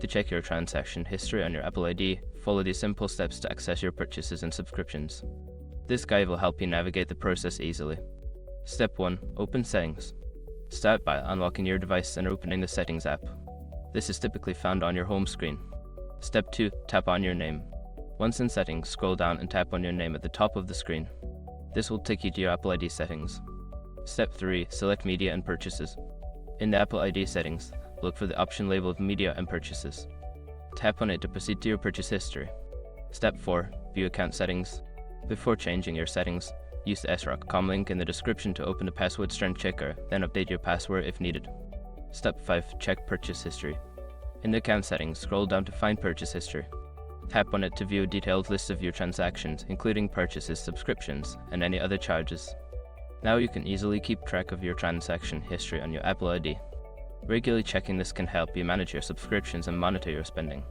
To check your transaction history on your Apple ID, follow these simple steps to access your purchases and subscriptions. This guide will help you navigate the process easily. Step 1. Open Settings. Start by unlocking your device and opening the Settings app. This is typically found on your home screen. Step 2. Tap on your name. Once in Settings, scroll down and tap on your name at the top of the screen. This will take you to your Apple ID settings. Step 3. Select Media and Purchases. In the Apple ID settings, look for the option labeled Media and Purchases. Tap on it to proceed to your purchase history. Step 4. View Account Settings. Before changing your settings, use the sroc.com link in the description to open the password strength checker, then update your password if needed. Step 5. Check Purchase History. In the account settings, scroll down to find Purchase History. Tap on it to view a detailed list of your transactions, including purchases, subscriptions, and any other charges. Now you can easily keep track of your transaction history on your Apple ID. Regularly checking this can help you manage your subscriptions and monitor your spending.